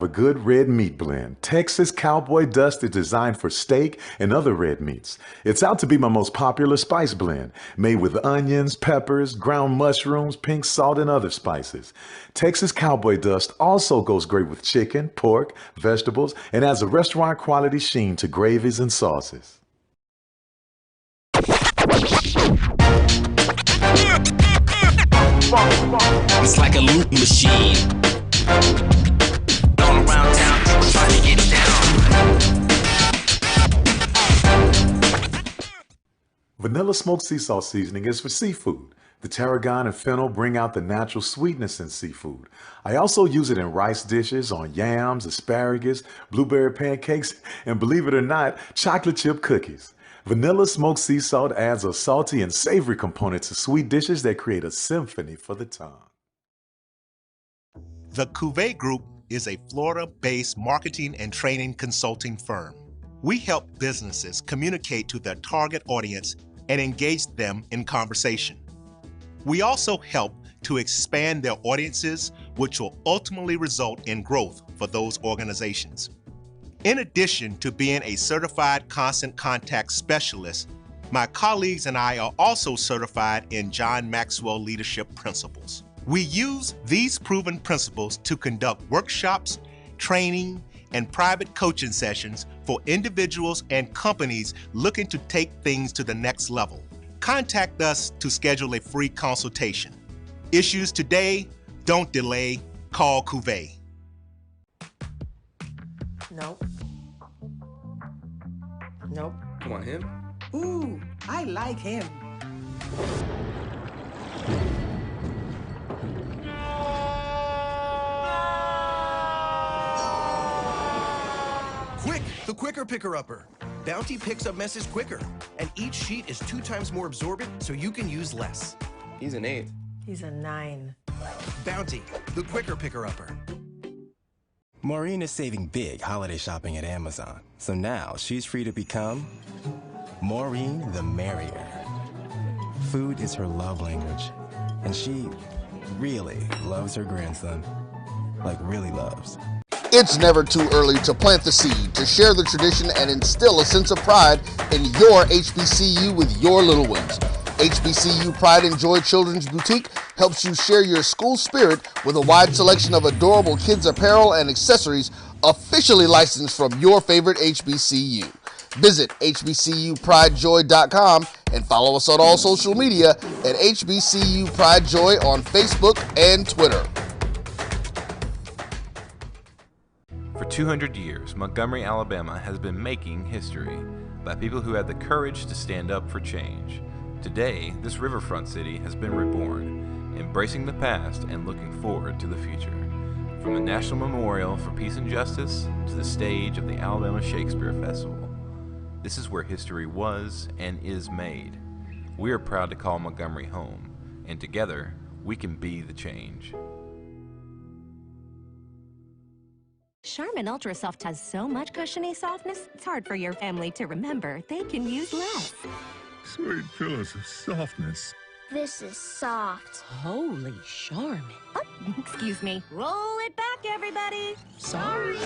A good red meat blend. Texas Cowboy Dust is designed for steak and other red meats. It's out to be my most popular spice blend, made with onions, peppers, ground mushrooms, pink salt, and other spices. Texas Cowboy Dust also goes great with chicken, pork, vegetables, and adds a restaurant quality sheen to gravies and sauces. It's like a loop machine. All around town, people trying to get down. Vanilla smoked sea salt seasoning is for seafood. The tarragon and fennel bring out the natural sweetness in seafood. I also use it in rice dishes, on yams, asparagus, blueberry pancakes, and believe it or not, chocolate chip cookies. Vanilla smoked sea salt adds a salty and savory component to sweet dishes that create a symphony for the tongue. The Cuvée Group is a Florida-based marketing and training consulting firm. We help businesses communicate to their target audience and engage them in conversation. We also help to expand their audiences, which will ultimately result in growth for those organizations. In addition to being a certified constant contact specialist, my colleagues and I are also certified in John Maxwell Leadership Principles. We use these proven principles to conduct workshops, training, and private coaching sessions for individuals and companies looking to take things to the next level. Contact us to schedule a free consultation. Issues today, don't delay, call Cuvée. Nope. Nope. Come on, him? Ooh, I like him. Quick, the quicker picker-upper. Bounty picks up messes quicker, and each sheet is 2 times more absorbent, so you can use less. He's an 8. He's a 9. Bounty, the quicker picker-upper. Maureen is saving big holiday shopping at Amazon, so now she's free to become Maureen the Merrier. Food is her love language, and she really loves her grandson. Like, really loves. It's never too early to plant the seed, to share the tradition, and instill a sense of pride in your HBCU with your little ones. HBCU Pride and Joy Children's Boutique helps you share your school spirit with a wide selection of adorable kids' apparel and accessories officially licensed from your favorite HBCU. Visit hbcupridejoy.com and follow us on all social media at HBCU Pride Joy on Facebook and Twitter. For 200 years, Montgomery, Alabama has been making history by people who had the courage to stand up for change. Today, this riverfront city has been reborn, embracing the past and looking forward to the future. From the National Memorial for Peace and Justice to the stage of the Alabama Shakespeare Festival, this is where history was and is made. We are proud to call Montgomery home, and together, we can be the change. Charmin Ultra Soft has so much cushiony softness, it's hard for your family to remember they can use less. Sweet pillows of softness. This is soft. Holy Charmin. Oh, excuse me. Roll it back, everybody. Sorry.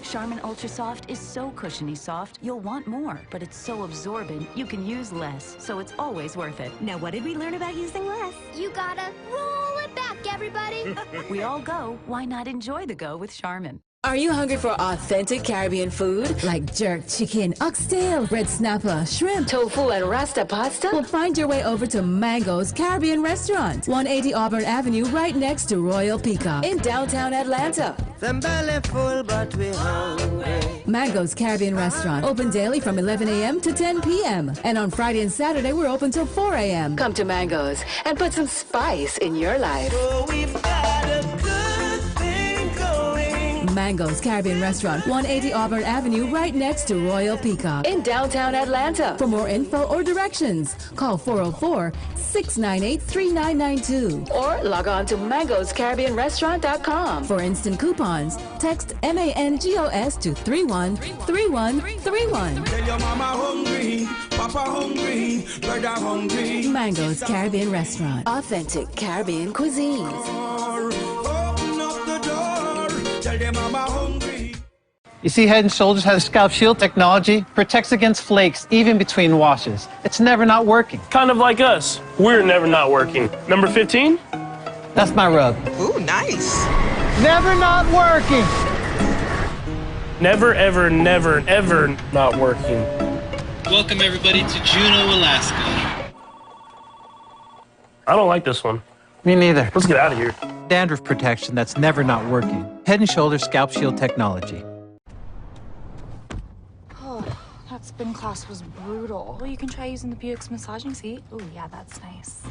Charmin Ultra Soft is so cushiony soft, you'll want more, but it's so absorbent, you can use less, so it's always worth it. Now, what did we learn about using less? You gotta roll it back, everybody. We all go. Why not enjoy the go with Charmin? Are you hungry for authentic Caribbean food? Like jerk chicken, oxtail, red snapper, shrimp, tofu, and rasta pasta? Well, find your way over to Mango's Caribbean Restaurant, 180 Auburn Avenue, right next to Royal Peacock in downtown Atlanta. Them belly full, but we hungry. Mango's Caribbean Restaurant, open daily from 11 a.m. to 10 p.m. And on Friday and Saturday, we're open till 4 a.m. Come to Mango's and put some spice in your life. Oh, we've got a good thing going. Mango's Caribbean Restaurant, 180 Auburn Avenue, right next to Royal Peacock in downtown Atlanta. For more info or directions, call 404-698-3992 or log on to mangoscaribbeanrestaurant.com. For instant coupons, text MANGOS to 313131. Tell your mama hungry, papa hungry, brother hungry. Mango's Caribbean Restaurant, authentic Caribbean cuisines. Open up the door, tell them say mama hungry. You see, Head & Shoulders has scalp shield technology, protects against flakes even between washes. It's never not working. Kind of like us. We're never not working. Number 15? That's my rub. Ooh, nice. Never not working. Never, ever, never, ever not working. Welcome everybody to Juneau, Alaska. I don't like this one. Me neither. Let's get out of here. Dandruff protection that's never not working. Head & Shoulders scalp shield technology. That spin class was brutal. Well, you can try using the Buick's massaging seat. Ooh, yeah, that's nice.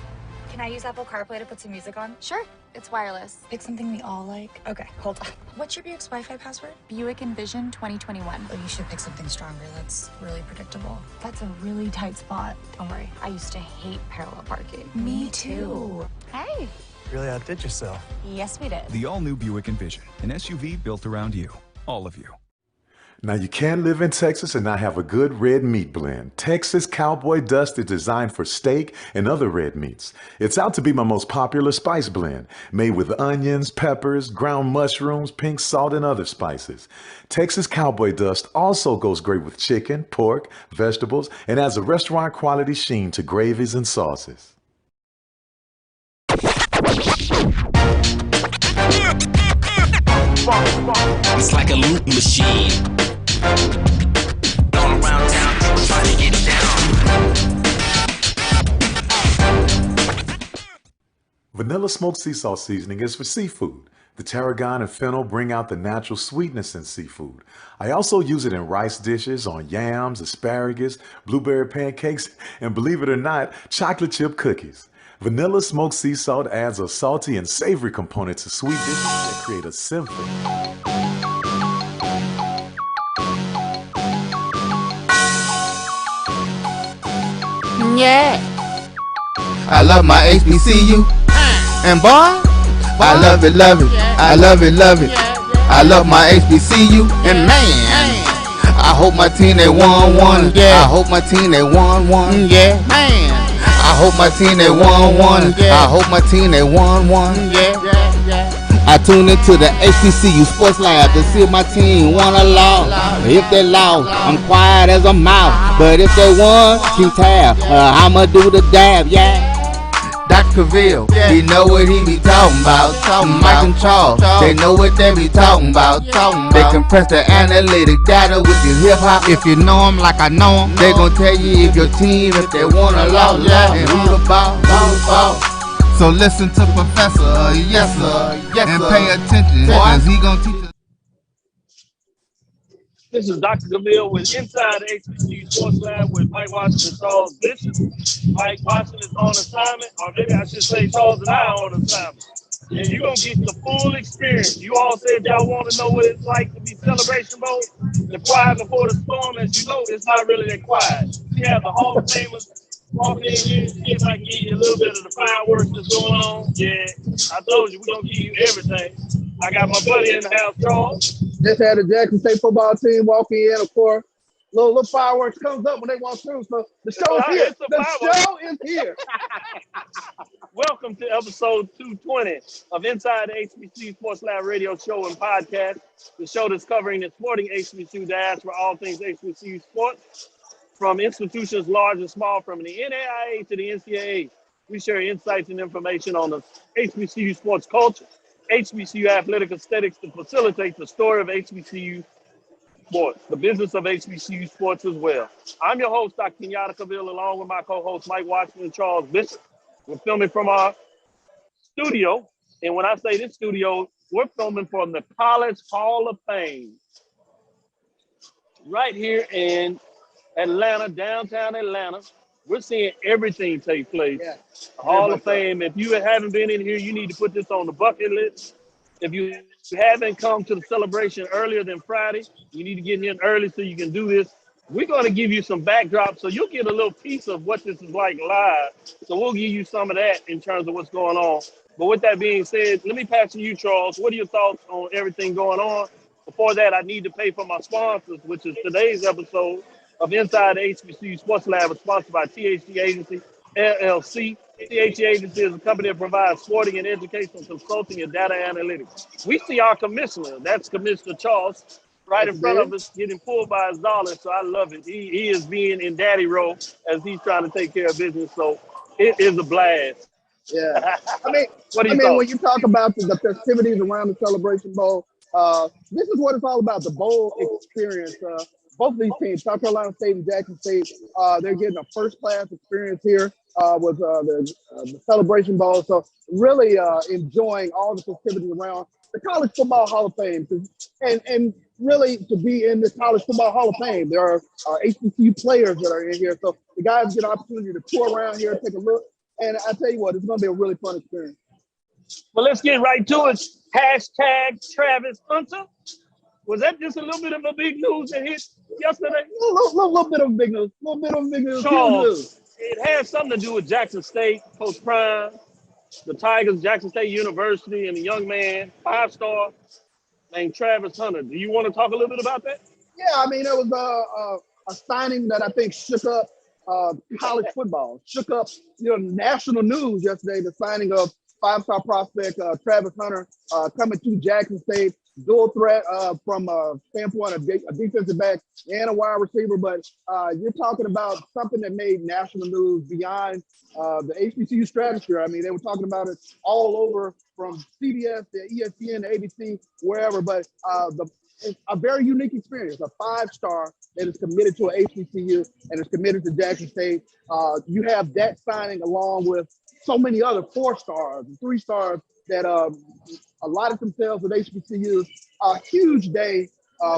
Can I use Apple CarPlay to put some music on? Sure, it's wireless. Pick something we all like. Okay, hold on. What's your Buick's Wi-Fi password? Buick Envision 2021. Oh, you should pick something stronger. That's really predictable. That's a really tight spot. Don't worry, I used to hate parallel parking. Me too. Hey. Really outdid yourself. Yes, we did. The all-new Buick Envision, an SUV built around you, all of you. Now, you can't live in Texas and not have a good red meat blend. Texas Cowboy Dust is designed for steak and other red meats. It's out to be my most popular spice blend, made with onions, peppers, ground mushrooms, pink salt, and other spices. Texas Cowboy Dust also goes great with chicken, pork, vegetables, and adds a restaurant quality sheen to gravies and sauces. It's like a loot machine. All around town, people trying to get down. Vanilla smoked sea salt seasoning is for seafood. The tarragon and fennel bring out the natural sweetness in seafood. I also use it in rice dishes, on yams, asparagus, blueberry pancakes, and believe it or not, chocolate chip cookies. Vanilla smoked sea salt adds a salty and savory component to sweet dishes that create a symphony. Yeah. I love my HBCU. And boy, I love it, love it. I love it, love it. I love my HBCU. And man, I hope my team they won one. Yeah. I hope my team they won one. Yeah. Man. I hope my team they won one. I hope my team they won one. Yeah. I tune into the HBCU Sports Lab to see if my team won or lost. If they lost, I'm quiet as a mouse. But if they won, keep tab. I'ma do the dab, yeah. Dr. Cavill, he know what he be talking about. Mike and Charles, they know what they be talking about. They compress the analytic data with your hip hop. If you know them like I know them, they gon' tell you if your team, if they won or lost, and who the ball. So listen to Professor, yes sir, and pay attention, cause he gon' teach us. This is Dr. Cavill with Inside the HBCU Sports Lab with Mike Washington and Charles Bishop. Mike Washington is on assignment, or maybe I should say Charles and I are on assignment. And you're going to get the full experience. You all said y'all want to know what it's like to be celebration mode. The quiet before the storm, as you know, it's not really that quiet. We have the Hall of Famers walking in here, see if I can give you a little bit of the fireworks that's going on. Yeah, I told you, we're going to give you everything. I got my buddy in the house, Charles. Just had the Jackson State football team walk in, of course. Little fireworks comes up when they walk through. So the show is here. The show is here. Welcome to episode 220 of Inside the HBCU Sports Lab radio show and podcast. The show that's covering the sporting HBCU diaspora, all things HBCU sports, from institutions large and small, from the NAIA to the NCAA. We share insights and information on the HBCU sports culture, HBCU athletic aesthetics to facilitate the story of HBCU sports, the business of HBCU sports as well. I'm your host, Dr. Kenyatta Cavill, along with my co-host, Mike Washington and Charles Bishop. We're filming from our studio. And when I say this studio, we're filming from the College Hall of Fame right here in Atlanta, downtown Atlanta. We're seeing everything take place. Yeah. Hall of Fame. If you haven't been in here, you need to put this on the bucket list. If you haven't come to the celebration earlier than Friday, you need to get in here early so you can do this. We're going to give you some backdrop so you'll get a little piece of what this is like live. So we'll give you some of that in terms of what's going on. But with that being said, let me pass to you, Charles. What are your thoughts on everything going on? Before that, I need to pay for my sponsors, which is today's episode of Inside the HBCU Sports Lab, is sponsored by THC Agency, LLC, CHE Agency is a company that provides sporting and educational consulting and data analytics. We see our commissioner, that's Commissioner Charles, right in front of us, getting pulled by his dollar. So I love it. He is being in daddy role as he's trying to take care of business. So it is a blast. Yeah. I mean, what do you thought? When you talk about the festivities around the Celebration Bowl, this is what it's all about, the bowl experience. Both of these teams, South Carolina State and Jackson State, they're getting a first-class experience here with the Celebration Bowl. So really enjoying all the festivities around the College Football Hall of Fame. And really to be in the College Football Hall of Fame, there are HBCU players that are in here. So the guys get an opportunity to tour around here and take a look. And I tell you what, it's going to be a really fun experience. Well, let's get right to it. Hashtag Travis Hunter. Was that just a little bit of a big news that hit yesterday? A little bit of big news. A little bit of big news. Charles, it has something to do with Jackson State, Coach Prime, the Tigers, Jackson State University, and a young man, 5-star, named Travis Hunter. Do you want to talk a little bit about that? Yeah, I mean, it was a signing that I think shook up college football, shook up national news yesterday. The signing of 5-star prospect Travis Hunter coming to Jackson State, dual threat from a standpoint of a defensive back and a wide receiver. But you're talking about something that made national news beyond the HBCU stratosphere. I mean, they were talking about it all over from CBS to ESPN to ABC, wherever. But it's a very unique experience, a 5-star that is committed to an HBCU and is committed to Jackson State. You have that signing along with so many other 4-stars and 3-stars that allotted themselves with HBCUs. A huge day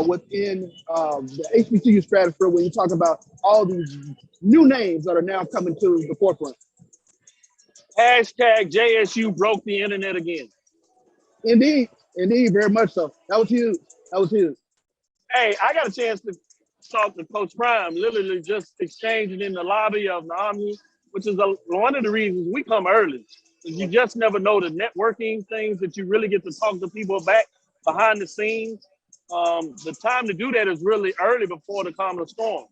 within the HBCU stratosphere when you talk about all these new names that are now coming to the forefront. Hashtag JSU broke the internet again. Indeed, very much so. That was huge. Hey, I got a chance to talk to Coach Prime, literally just exchanging in the lobby of the Omni, which is one of the reasons we come early. You just never know the networking things that you really get to talk to people back behind the scenes. The time to do that is really early before the Commodore Storm.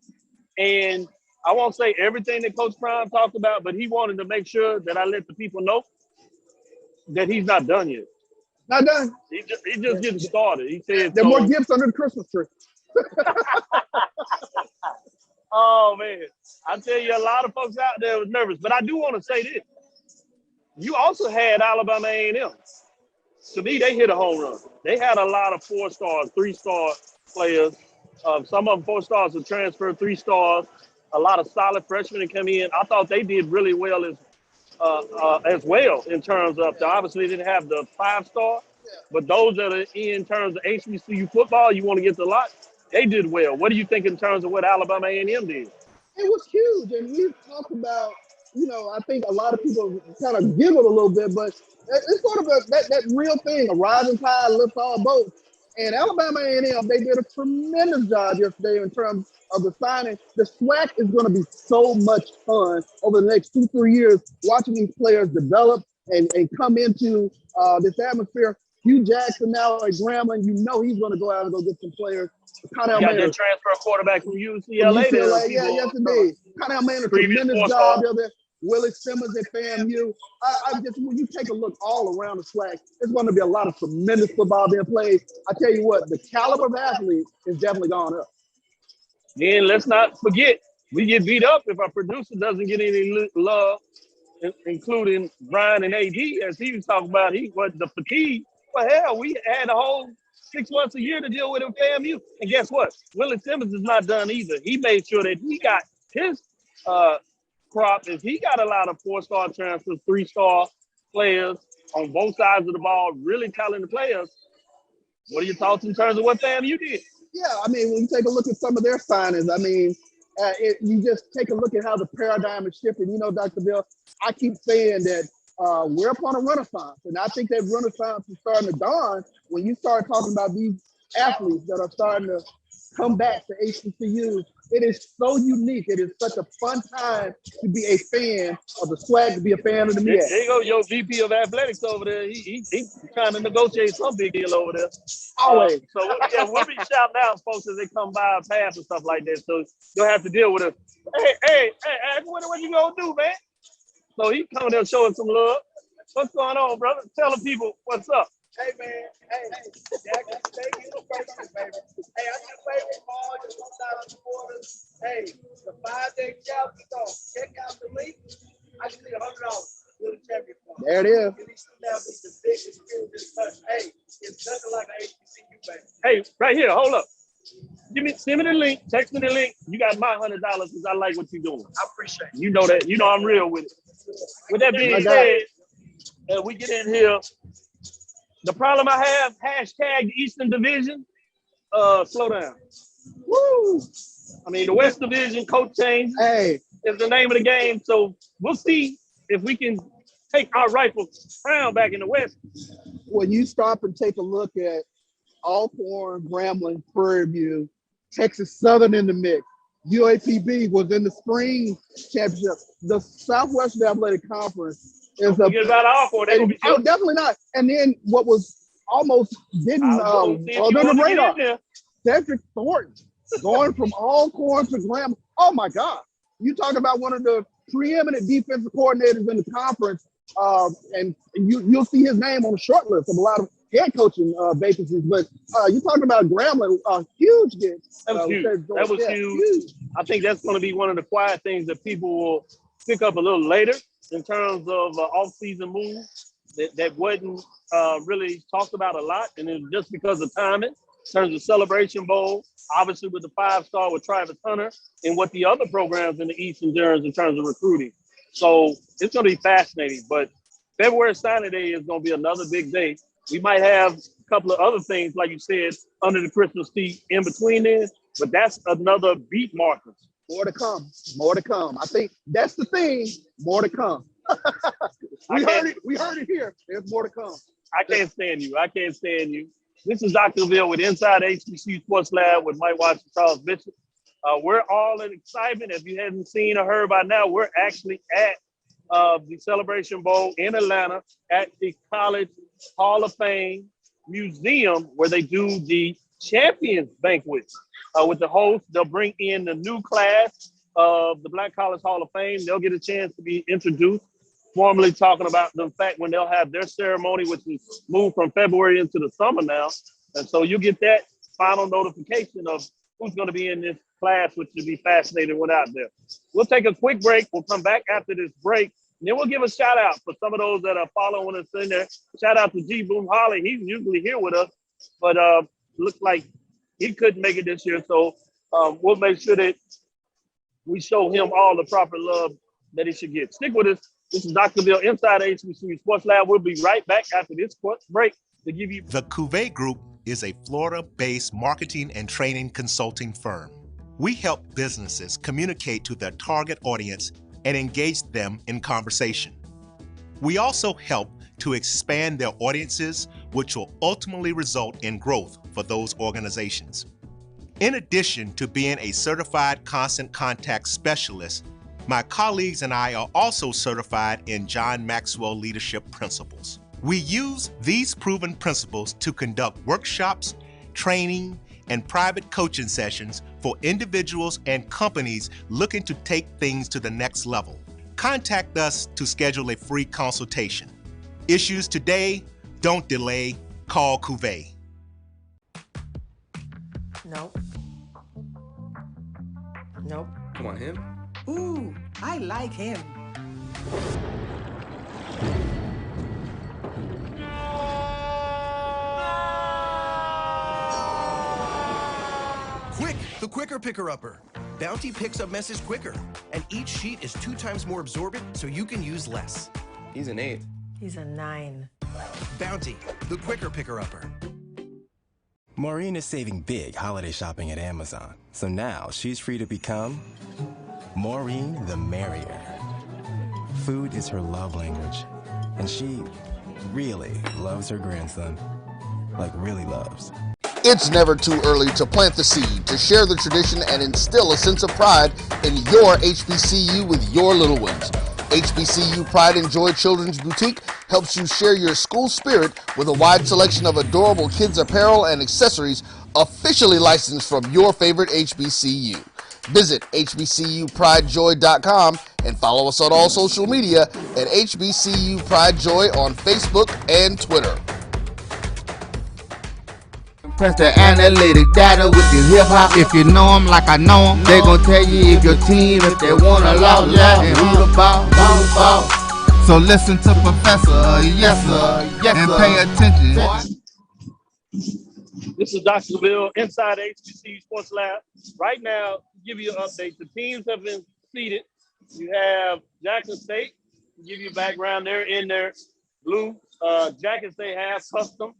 And I won't say everything that Coach Prime talked about, but he wanted to make sure that I let the people know that he's not done yet. Not done. He just getting started. He said there are more gifts under the Christmas tree. Oh man, I tell you, a lot of folks out there was nervous, but I do want to say this: you also had Alabama A&M. To me, they hit a home run. They had a lot of 4-star, 3-star players. Some of them 4 stars were transferred, 3 stars. A lot of solid freshmen that come in. I thought they did really well as well in terms of they obviously didn't have the 5-star, but those that are in terms of HBCU football, you want to get the lot. They did well. What do you think in terms of what Alabama A&M did? It was huge, and we talked about, I think a lot of people kind of giggled a little bit, but it's sort of that real thing, a rising tide lifts all boats. And Alabama A&M, they did a tremendous job yesterday in terms of the signing. The SWAC is going to be so much fun over the next 2-3 years, watching these players develop and come into this atmosphere. Hugh Jackson now at Grambling, he's going to go out and go get some players. Connell got that transfer quarterback from UCLA. Yes, indeed. Connell made a tremendous job there. Willie Simmons at FAMU. When you take a look all around the SWAC, there's going to be a lot of tremendous football being played. I tell you what, the caliber of athlete is definitely gone up. And let's not forget, we get beat up if our producer doesn't get any love, including Brian and AD, as he was talking about. The fatigue. Well, hell, we had a whole 6 months a year to deal with in FAMU. And guess what? Willie Simmons is not done either. He made sure that he got his crop is he got a lot of 4-star transfers, 3-star players on both sides of the ball, really talented players. What are your thoughts in terms of what FAMU did? Yeah, I mean, when you take a look at some of their signings, I mean, you just take a look at how the paradigm is shifting. Dr. Bill, I keep saying that we're upon a renaissance, and I think that renaissance is starting to dawn when you start talking about these athletes that are starting to come back to HBCUs. It is so unique. It is such a fun time to be a fan of the SWAC, to be a fan of the MEAC. There you go, your VP of athletics over there. He's trying to negotiate some big deal over there. Always. So we'll be shouting out folks as they come by our path and stuff like that. So you'll have to deal with it. Hey, what you gonna do, man? So he coming there showing some love. What's going on, brother? Tell the people what's up. Hey, man. Hey, Jack, thank you for breaking, baby. Hey, I got a favorite ball. Just $1 supporters. Hey, the 5-day challenge. Check out the link. I just need $100 to the champion fund. There it is. These now be the biggest this touch. Hey, it's nothing like an HBCU, baby. Hey, right here, hold up. Send me the link, text me the link. You got my $100 because I like what you're doing. I appreciate it. You know that. You know I'm real with it. With that being said, we get in here. The problem I have, hashtag the Eastern Division, slow down. Woo! I mean, the West Division coach change is the name of the game. So we'll see if we can take our rightful crown back in the West. When you stop and take a look at Alcorn, Grambling, Prairie View, Texas Southern in the mix, UAPB was in the spring championship. The Southwestern Athletic Conference is forget about Alcorn. Definitely not. And then what was almost didn't under the radar, Cedric Thornton going from Alcorn to Grambling. Oh my God! You talk about one of the preeminent defensive coordinators in the conference, and you'll see his name on the short list of a lot of head coaching vacancies. But you're talking about Grambling, huge get. That was huge. That was huge. I think that's going to be one of the quiet things that people will pick up a little later in terms of off-season moves that wasn't really talked about a lot, and it's just because of timing. In terms of Celebration Bowl, obviously with the 5-star with Travis Hunter, and what the other programs in the East and Durham in terms of recruiting. So it's going to be fascinating. But February signing day is going to be another big day. We might have a couple of other things, like you said, under the Christmas tree in between there, but that's another beat marker. More to come. More to come. I think that's the thing. More to come. We heard it here. There's more to come. I can't stand you. I can't stand you. This is Dr. Ville with Inside HBCU Sports Lab with Mike Watson, Charles Bishop. We're all in excitement. If you haven't seen or heard by now, we're actually at the Celebration Bowl in Atlanta at the College Hall of Fame Museum, where they do the Champions Banquet with the host. They'll bring in the new class of the Black College Hall of Fame. They'll get a chance to be introduced, formally talking about the fact when they'll have their ceremony, which is moved from February into the summer now. And so you get that final notification of who's going to be in this class, which should be fascinating when out there. We'll take a quick break. We'll come back after this break. And then we'll give a shout out for some of those that are following us in there. Shout out to G. Boom Holly. He's usually here with us, but looks like he couldn't make it this year. So we'll make sure that we show him all the proper love that he should get. Stick with us. This is Dr. Ville inside HBCU Sports Lab. We'll be right back after this break to give you. The Cuvée Group is a Florida-based marketing and training consulting firm. We help businesses communicate to their target audience and engage them in conversation. We also help to expand their audiences, which will ultimately result in growth for those organizations. In addition to being a certified constant contact specialist, my colleagues and I are also certified in John Maxwell Leadership Principles. We use these proven principles to conduct workshops, training, and private coaching sessions for individuals and companies looking to take things to the next level. Contact us to schedule a free consultation. Issues today, don't delay, call Cuvée. Nope. Nope. Come on, him? Ooh, I like him. Quick, the quicker picker-upper. Bounty picks up messes quicker, and each sheet is 2 times more absorbent, so you can use less. He's an 8. He's a 9. Bounty, the quicker picker-upper. Maureen is saving big holiday shopping at Amazon, so now she's free to become Maureen the Merrier. Food is her love language, and she really loves her grandson. Like, really loves. It's never too early to plant the seed, to share the tradition, and instill a sense of pride in your HBCU with your little ones. HBCU Pride and Joy Children's Boutique helps you share your school spirit with a wide selection of adorable kids apparel and accessories officially licensed from your favorite HBCU. Visit hbcupridejoy.com And follow us on all social media at HBCU Pride Joy on Facebook and Twitter. Press the analytic data with your hip hop. If you know them like I know them, they gon' tell you if your team, if they wanna loud and who the ball. So listen to Professor, yes sir, and pay attention. This is Dr. Bill inside HBCU Sports Lab. Right now, to give you an update, the teams have been seated. You have Jackson State, to give you a background, they're in their blue. Jackson State has custom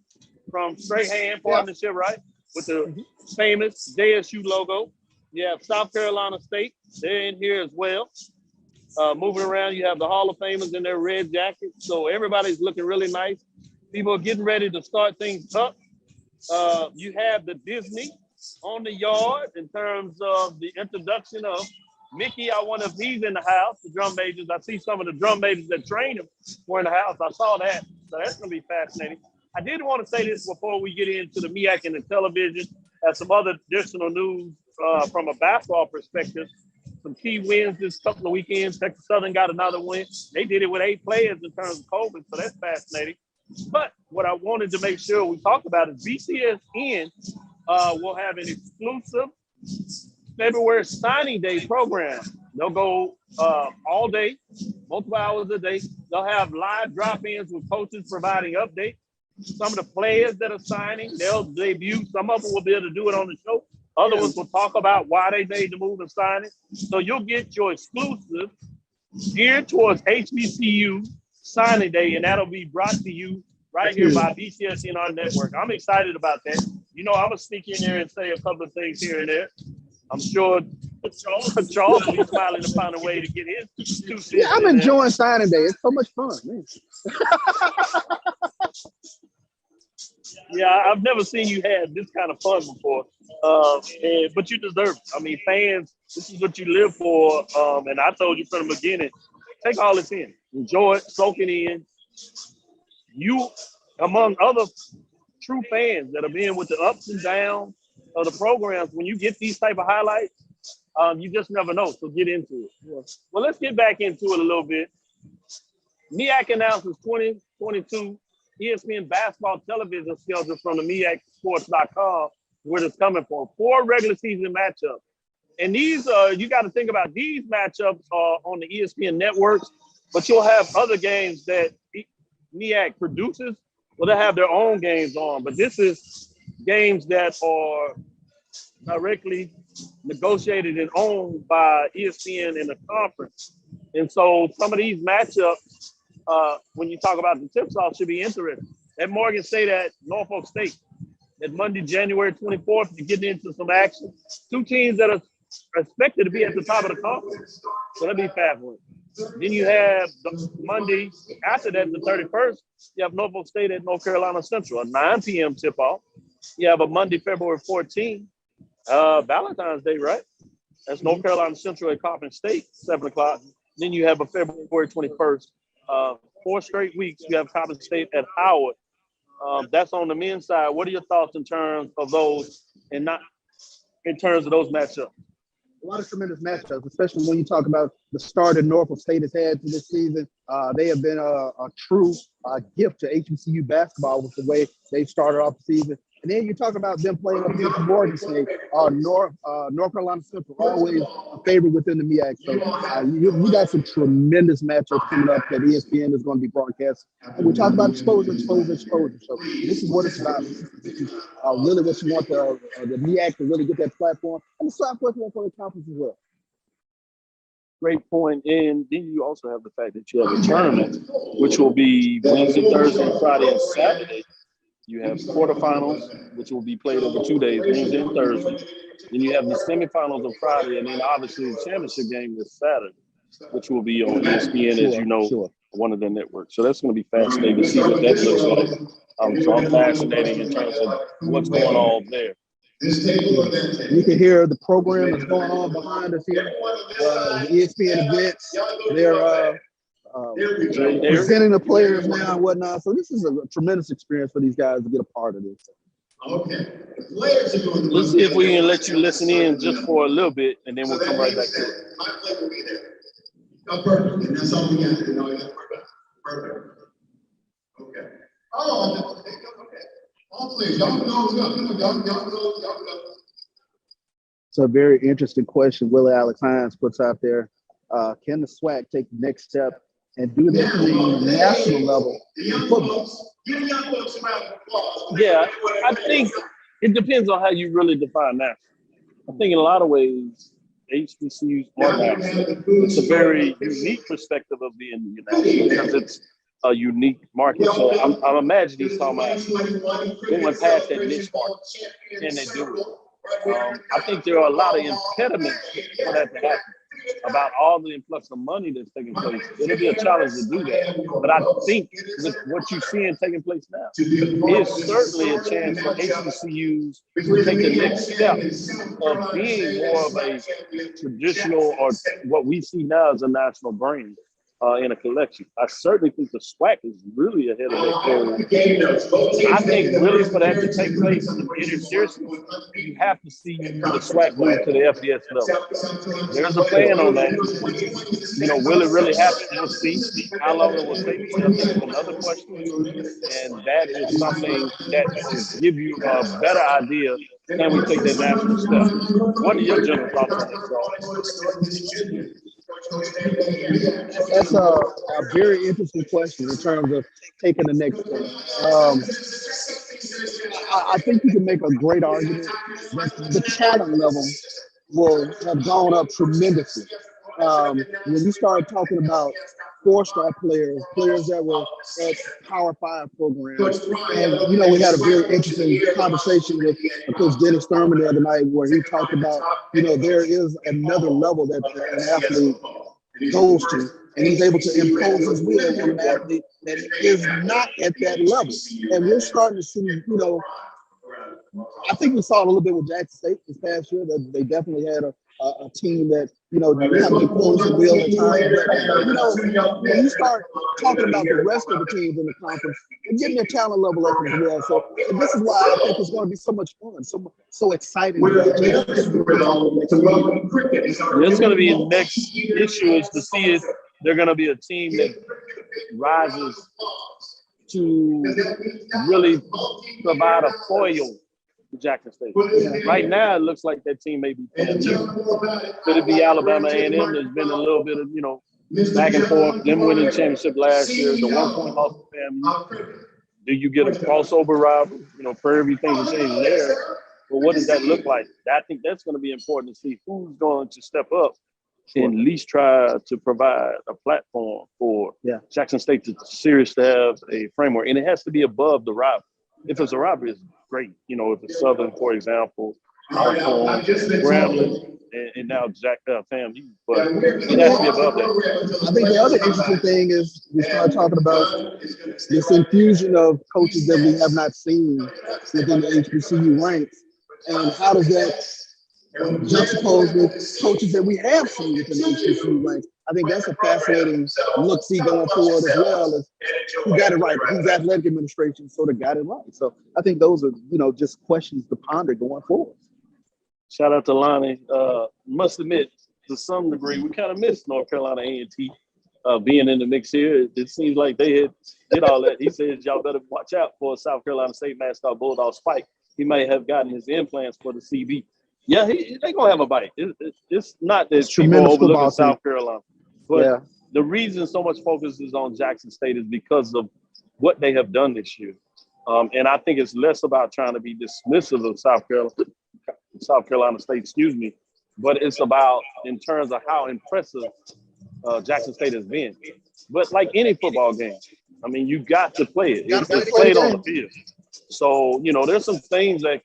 from Straight Hand Partnership, right? With the famous JSU logo. You have South Carolina State, they're in here as well. Moving around, you have the Hall of Famers in their red jackets. So everybody's looking really nice. People are getting ready to start things up. You have the Disney on the yard in terms of the introduction of Mickey. I wonder if he's in the house, the drum majors. I see some of the drum majors that trained him were in the house. I saw that. So that's going to be fascinating. I did want to say this before we get into the MEAC and the television and some other additional news from a basketball perspective. Some key wins this couple of weekends. Texas Southern got another win. They did it with 8 players in terms of COVID, so that's fascinating. But what I wanted to make sure we talk about is BCSN will have an exclusive February signing day program. They'll go all day, multiple hours a day. They'll have live drop-ins with coaches providing updates. Some of the players that are signing, they'll debut. Some of them will be able to do it on the show. Other ones will talk about why they made the move and sign it. So you'll get your exclusive geared towards HBCU signing day, and that'll be brought to you right here by BCSN on network. I'm excited about that. You know, I'm going to sneak in there and say a couple of things here and there. I'm sure Charles will be smiling to find a way to get his 2 cents. Yeah, I'm enjoying signing day. It's so much fun, man. Yeah, I've never seen you have this kind of fun before, but you deserve it. I mean, fans, this is what you live for, and I told you from the beginning, take all this in. Enjoy it, soak it in. You, among other true fans that have been with the ups and downs of the programs, when you get these type of highlights, you just never know, so get into it. Yeah. Well, let's get back into it a little bit. MEAC announces 2022 ESPN basketball television schedule from the MEACsports.com, where it's coming from. 4 regular season matchups. And these, you got to think about, these matchups are on the ESPN networks, but you'll have other games that MEAC produces. Well, they'll have their own games on, but this is games that are directly negotiated and owned by ESPN and the conference. And so some of these matchups, when you talk about the tips-off, should be interesting. At Morgan State, at Norfolk State, at Monday, January 24th, you're getting into some action. 2 teams that are expected to be at the top of the conference. So that'll be fabulous. Then you have the Monday after that, the 31st, you have Norfolk State at North Carolina Central, a 9 p.m. tip-off. You have a Monday, February 14th, Valentine's Day, right? That's North Carolina Central at Coppin State, 7 o'clock. Then you have a February 21st. 4 straight weeks, you have Coppin State at Howard. That's on the men's side. What are your thoughts in terms of those, and not in terms of those matchups? A lot of tremendous matchups, especially when you talk about the start that Norfolk State has had for this season. They have been a true gift to HBCU basketball with the way they started off the season. And then you talk about them playing up against Morgan State, North Carolina Central, always a favorite within the MEAC. So you got some tremendous matchups coming up that ESPN is going to be broadcasting. And we talk about exposure. So this is what it's about. This is really what you want the MEAC to really get that platform. And the Southwest for the conference as well. Great point. And then you also have the fact that you have a tournament, which will be Wednesday, Thursday, Friday, and Saturday. You have quarterfinals, which will be played over 2 days, Wednesday and Thursday. Then you have the semifinals on Friday, and then obviously the championship game this Saturday, which will be on ESPN, as you know, one of their networks. So that's going to be fascinating to see what that looks like. So I'm fascinated in terms of what's going on there. You can hear the program that's going on behind us here. The ESPN events, they're presenting the players now and whatnot. So this is a tremendous experience for these guys to get a part of this. Okay. Let's see if we can let you listen in just for a little bit, and then we'll come right back to it. Oh, perfect. And that's all we got. You know, that's perfect. Okay. Oh, okay. All players, y'all go. It's a very interesting question Willie Alex Hines puts out there. Can the SWAC take the next step and do this thing on the national level in football? Yeah, I think it depends on how you really define national. I think in a lot of ways, HBCUs are national. It's a very unique perspective of being national because it's a unique market. So I'm imagining he's talking about going past that niche market. Can they do it? I think there are a lot of impediments for that to happen. About all the influx of money that's taking place, it'll be a challenge to do that. But I think with what you're seeing taking place now, it's certainly a chance for HBCUs to take the next step of being more of a traditional or what we see now as a national brand in a collection. I certainly think the SWAC is really ahead of that curve. I think really for that to take place in seriously, you have to see the SWAC move to the FBS level. There's a plan on that. You know, will it really happen? We'll see. How long it will take is another question. And that is something that will give you a better idea. Can we take that national step? What are your general thoughts on that, That's a very interesting question in terms of taking the next step. I think you can make a great argument that the talent level will have gone up tremendously. When you start talking about four-star players that were at Power 5 programs, and you know, we had a very interesting conversation with Coach Dennis Thurman the other night where he talked about, you know, there is another level that an athlete goes to, and he's able to impose his will on an athlete that is not at that level. And we're starting to see, you know, I think we saw a little bit with Jackson State this past year that they definitely had a team that, you know, didn't have to impose their will at times. But, you know, when you start talking about the rest of the teams in the conference, they're getting their talent level up as well. So this is why I think it's going to be so much fun, so exciting. It's going to be the next issue is to see if they're going to be a team that rises to really provide a foil to Jackson State. Right now, it looks like that team may be 10. Could it be Alabama A&M? There's been a little bit of, you know, back and forth. Them winning the championship last year, the 1 point loss to FAMU. Do you get a crossover rival? You know, Prairie, things are changing there. But what does that look like? I think that's going to be important to see who's going to step up and at least try to provide a platform for Jackson State to seriously have a framework. And it has to be above the rival. If it's a rival, it's great. You know, if it's Southern, for example, Alcorn, Grambling, and now FAMU. But it has to be above that. I think the other interesting thing is we start talking about this infusion of coaches that we have not seen within the HBCU ranks. And how does that juxtapose with coaches that we have seen within the HBCU ranks? I think that's a fascinating look-see going forward as well as who got it right, whose athletic administration sort of got it right. So I think those are, you know, just questions to ponder going forward. Shout out to Lonnie. Must admit, to some degree, we kind of missed North Carolina A&T being in the mix here. It seems like they did all that. He says y'all better watch out for South Carolina State mascot Bulldog Spike. He may have gotten his implants for the CB. Yeah, they're going to have a bite. It's not that people overlooking South Carolina. But the reason so much focus is on Jackson State is because of what they have done this year. And I think it's less about trying to be dismissive of South Carolina State, but it's about in terms of how impressive Jackson State has been. But like any football game, I mean, you got to play it. It's played on the field. So, you know, there's some things that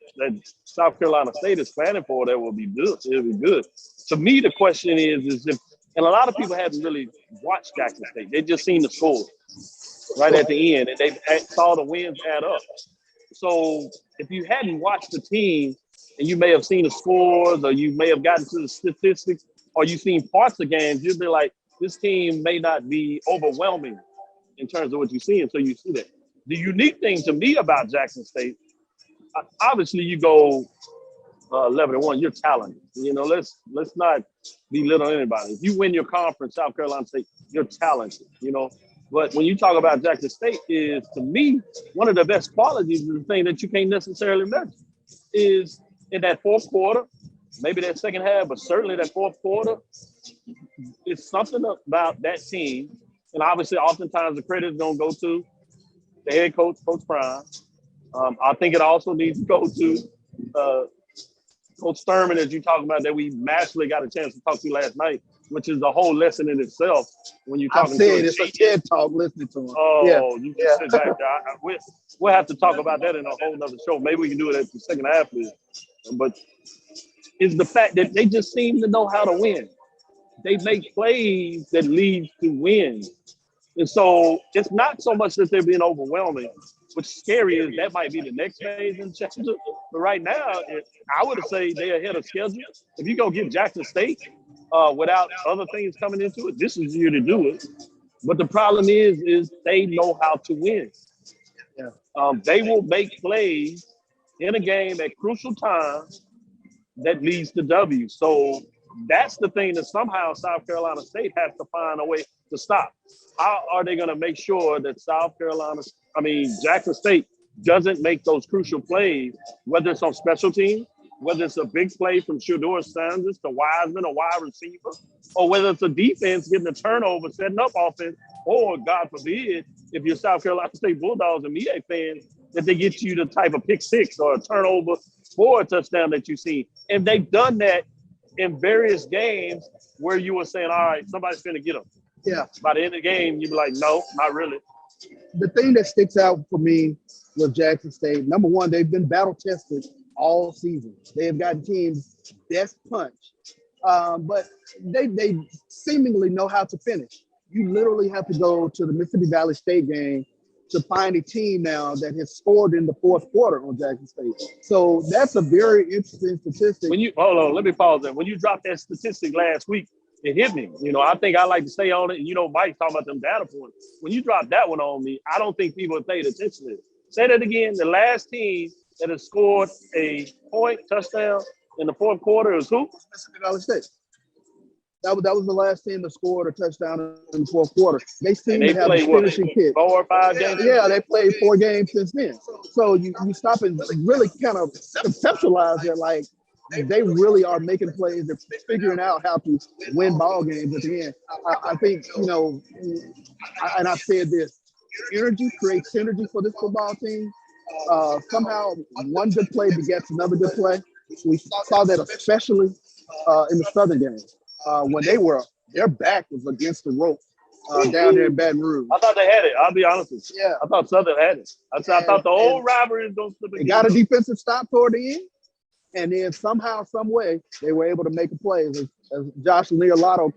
South Carolina State is planning for that will be good. It'll be good. To me, the question is if, and a lot of people haven't really watched Jackson State. They just seen the score right at the end, and they saw the wins add up. So if you hadn't watched the team, and you may have seen the scores, or you may have gotten to the statistics, or you've seen parts of games, you'd be like, this team may not be overwhelming in terms of what you see until you see that. The unique thing to me about Jackson State, obviously you go 11-1. You're talented. You know, let's not belittle anybody. If you win your conference, South Carolina State, you're talented. You know, but when you talk about Jackson State, is to me one of the best qualities is the thing that you can't necessarily measure is in that fourth quarter, maybe that second half, but certainly that fourth quarter. It's something about that team, and obviously, oftentimes the credit is going to go to the head coach, Coach Prime. I think it also needs to go to Coach Thurman, as you talk about, that we massively got a chance to talk to last night, which is a whole lesson in itself. When you're talking to it's a TED talk listening to him. Oh, you just sit back there. We'll have to talk about that in a whole nother show. Maybe we can do it at the second half. But it's the fact that they just seem to know how to win. They make plays that lead to wins. And so it's not so much that they're being overwhelming. What's scary is that might be the next phase in Chattanooga. But right now, I would say they're ahead of schedule. If you go get Jackson State without other things coming into it, this is the year to do it. But the problem is they know how to win. They will make plays in a game at crucial times that leads to W. So that's the thing that somehow South Carolina State has to find a way to stop. How are they going to make sure that Jackson State doesn't make those crucial plays, whether it's on special teams, whether it's a big play from Shedeur Sanders to Wiseman, a wide receiver, or whether it's a defense getting a turnover, setting up offense, or God forbid, if you're South Carolina State Bulldogs and MEA fans, that they get you the type of pick six or a turnover for a touchdown that you see. And they've done that in various games where you were saying, all right, somebody's going to get them. Yeah. By the end of the game, you'd be like, no, not really. The thing that sticks out for me with Jackson State, number one, they've been battle tested all season. They have gotten teams' best punch. But they seemingly know how to finish. You literally have to go to the Mississippi Valley State game to find a team now that has scored in the fourth quarter on Jackson State. So that's a very interesting statistic. Hold on, let me pause there. When you dropped that statistic last week, it hit me. You know, I think I like to stay on it. And, you know, Mike's talking about them data points. When you drop that one on me, I don't think people have paid attention to it. Say that again. The last team that has scored a touchdown in the fourth quarter is who? Mississippi Valley State. That was the last team that scored a touchdown in the fourth quarter. They seem to have a finishing kick. 4 or 5 games? Yeah, they played 4 games since then. So you stop and really kind of conceptualize it like they really are making plays. They're figuring out how to win ball games at the end. I think, you know, and I've said this, energy creates synergy for this football team. Somehow one good play begets another good play. We saw that especially in the Southern game. When their back was against the rope down there in Baton Rouge. I thought they had it. I'll be honest with you. Yeah. I thought Southern had it. I thought the old rivalry was going to slip again. They got a defensive stop toward the end, and then somehow, some way, they were able to make a play as Josh Leolato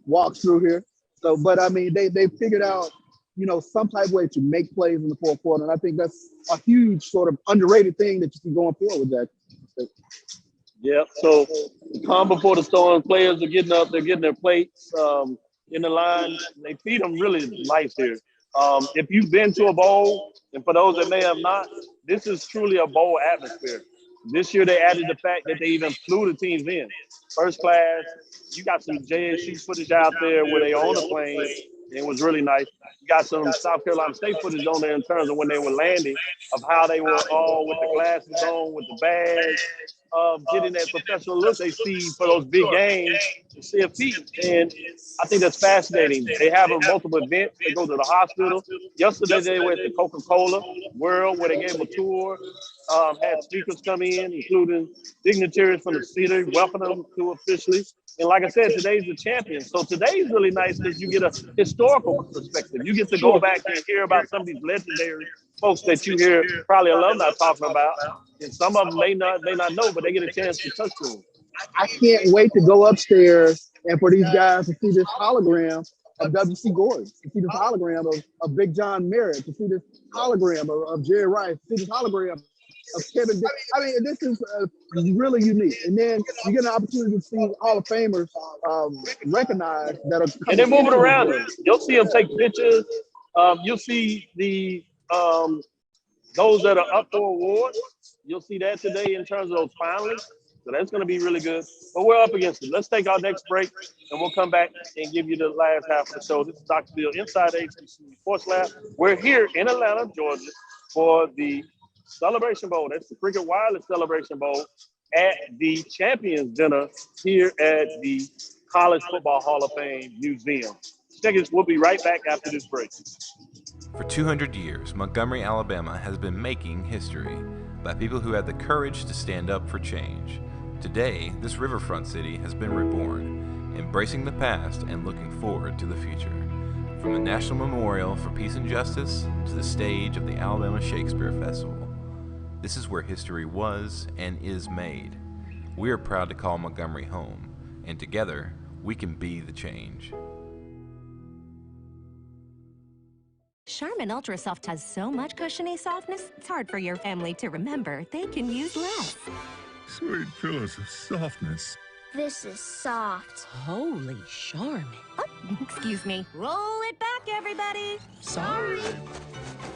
walks through here. So, but I mean, they figured out, you know, some type of way to make plays in the fourth quarter, and I think that's a huge sort of underrated thing that you see going forward with that. Yeah, so calm before the storm. Players are getting up. They're getting their plates in the line. They feed them really nice here. If you've been to a bowl, and for those that may have not, this is truly a bowl atmosphere. This year they added the fact that they even flew the teams in. First class, you got some JSU footage out there where they own a plane. It was really nice. You got some South Carolina State footage on there in terms of when they were landing, of how they were all with the glasses on, with the bags, getting that professional look they see for those big games to see a feat. And I think that's fascinating. They have multiple events. They go to the hospital. Yesterday they were at the Coca-Cola World where they gave a tour, had speakers come in, including dignitaries from the city, welcome them to officially. And like I said, today's the champion. So today's really nice because you get a historical perspective. You get to go back and hear about some of these legendary folks that you hear probably alumni talking about. And some of them may not know, but they get a chance to touch them. I can't wait to go upstairs and for these guys to see this hologram of W.C. Gordon, to see this hologram of Big John Merritt, to see this hologram of Jerry Rice, to see this hologram of Kevin. I mean, this is really unique. And then you get an opportunity to see Hall of Famers recognized that are. And they're moving around. You'll see them take pictures. You'll see the those that are up for awards. You'll see that today in terms of those finalists. So that's going to be really good. But we're up against it. Let's take our next break, and we'll come back and give you the last half of the show. This is Dr. Bill inside the HBCU Sports Lab. We're here in Atlanta, Georgia, for the Celebration Bowl. That's the Cricket Wireless Celebration Bowl at the Champions Dinner here at the College Football Hall of Fame Museum. Checkers, we'll be right back after this break. For 200 years, Montgomery, Alabama has been making history by people who had the courage to stand up for change. Today, this riverfront city has been reborn, embracing the past and looking forward to the future. From the National Memorial for Peace and Justice to the stage of the Alabama Shakespeare Festival, this is where history was and is made. We are proud to call Montgomery home, and together, we can be the change. Charmin Ultra Soft has so much cushiony softness, it's hard for your family to remember they can use less. Sweet pillows of softness. This is soft. Holy Charmin. Oh, excuse me. Roll it back, everybody. Sorry.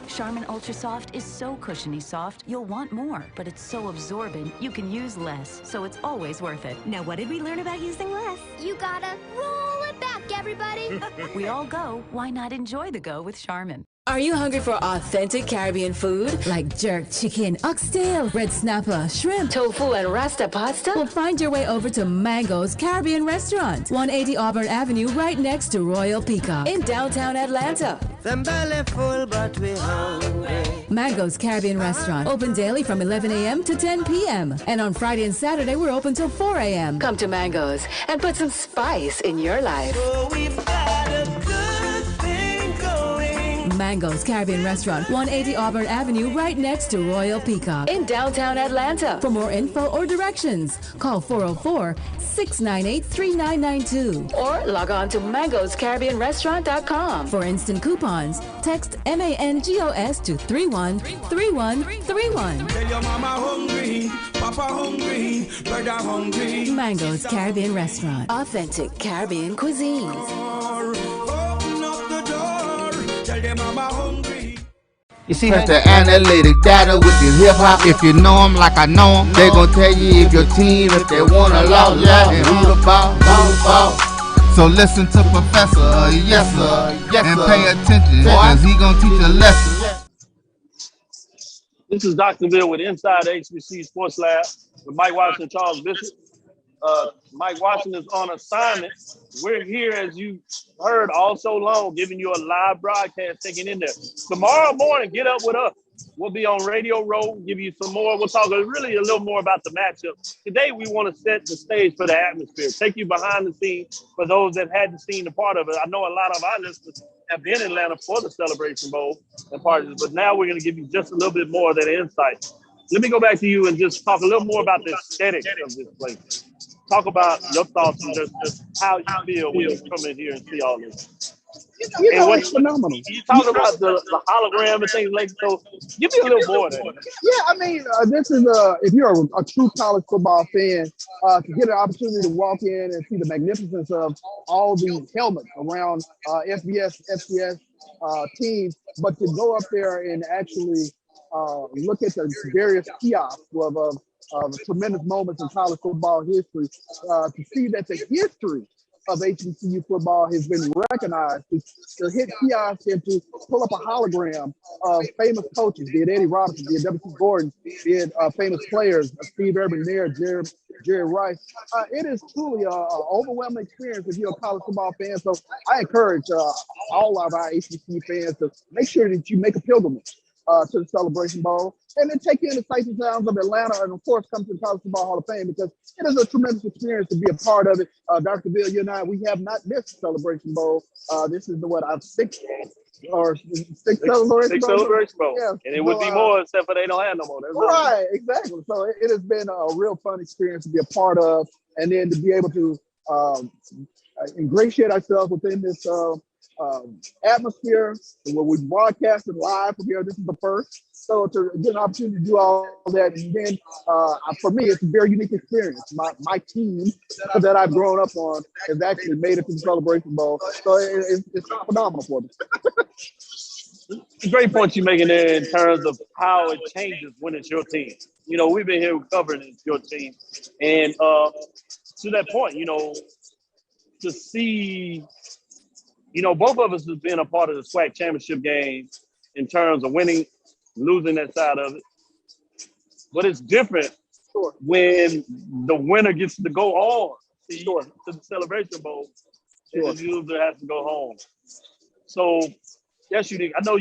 Charmin Ultra Soft is so cushiony soft, you'll want more, but it's so absorbent, you can use less, so it's always worth it. Now, what did we learn about using less? You gotta roll it back, everybody. We all go, why not enjoy the go with Charmin? Are you hungry for authentic Caribbean food like jerk chicken, oxtail, red snapper, shrimp, tofu, and rasta pasta? Well, find your way over to Mango's Caribbean Restaurant, 180 Auburn Avenue, right next to Royal Peacock in downtown Atlanta. Them belly full, but we hungry. Mango's Caribbean Restaurant, open daily from 11 a.m. to 10 p.m. And on Friday and Saturday, we're open till 4 a.m. Come to Mango's and put some spice in your life. So we've got a good thing going. Mango's Caribbean Restaurant, 180 Auburn Avenue, right next to Royal Peacock in downtown Atlanta. For more info or directions, call 404-698-3992 or log on to mangoscaribbeanrestaurant.com. For instant coupons, text MANGOS to 313131. Tell your mama hungry, papa hungry, brother hungry. Mango's Caribbean Restaurant, authentic Caribbean cuisines. Open up the door, tell your mama hungry. You see the analytic data with your hip hop. If you know them like I know them, they gon' tell you if your team, if they wanna lose, and who the ball. So listen to Professor, yes sir, and pay attention, cause he gon' teach a lesson. This is Dr. Bill with Inside HBCU Sports Lab with Mike Watson and Charles Bishop. Mike Watson is on assignment. We're here, as you heard all so long, giving you a live broadcast, taking in there. Tomorrow morning, get up with us. We'll be on Radio Row, give you some more. We'll talk really a little more about the matchup. Today, we want to set the stage for the atmosphere, take you behind the scenes for those that hadn't seen the part of it. I know a lot of our listeners have been in Atlanta for the Celebration Bowl and parties, but now we're going to give you just a little bit more of that insight. Let me go back to you and just talk a little more about the aesthetics of this place. Talk about your thoughts and just how you feel when you come in here and see all this. You know, it's phenomenal. You talk about the hologram and things like that. So give me a little more of that. Yeah, I mean, this is if you're a true college football fan, to get an opportunity to walk in and see the magnificence of all the helmets around FBS, FCS teams, but to go up there and actually look at the various kiosks of tremendous moments in college football history, to see that the history of HBCU football has been recognized, to hit kiosks and to pull up a hologram of famous coaches, be it Eddie Robinson, be it W.C. Gordon, be it famous players, Steve Urban there, Jerry Rice. It is truly an overwhelming experience if you're a college football fan. So I encourage all of our HBCU fans to make sure that you make a pilgrimage to the Celebration Bowl, and then take in the sights and sounds of Atlanta, and of course come to the College Football Hall of Fame, because it is a tremendous experience to be a part of it. Dr. Bill, you and I, we have not missed Celebration Bowl. This is the sixth Celebration Bowl. Yeah. And it would be more, except for they don't have no more. Right, exactly. So it has been a real fun experience to be a part of, and then to be able to ingratiate ourselves within this atmosphere where we broadcasted live from here. This is the first. So to get an opportunity to do all that, and then for me, it's a very unique experience. My team that I've grown up on has actually made it to the Celebration Bowl. So it's phenomenal for me. a great point you're making there in terms of how it changes when it's your team. You know, we've been here covering it's your team. And to that point, you know, to see, you know, both of us have been a part of the SWAC championship game in terms of winning, losing that side of it. But it's different when the winner gets to go on to the Celebration Bowl and the loser has to go home. So, yes, you did. I know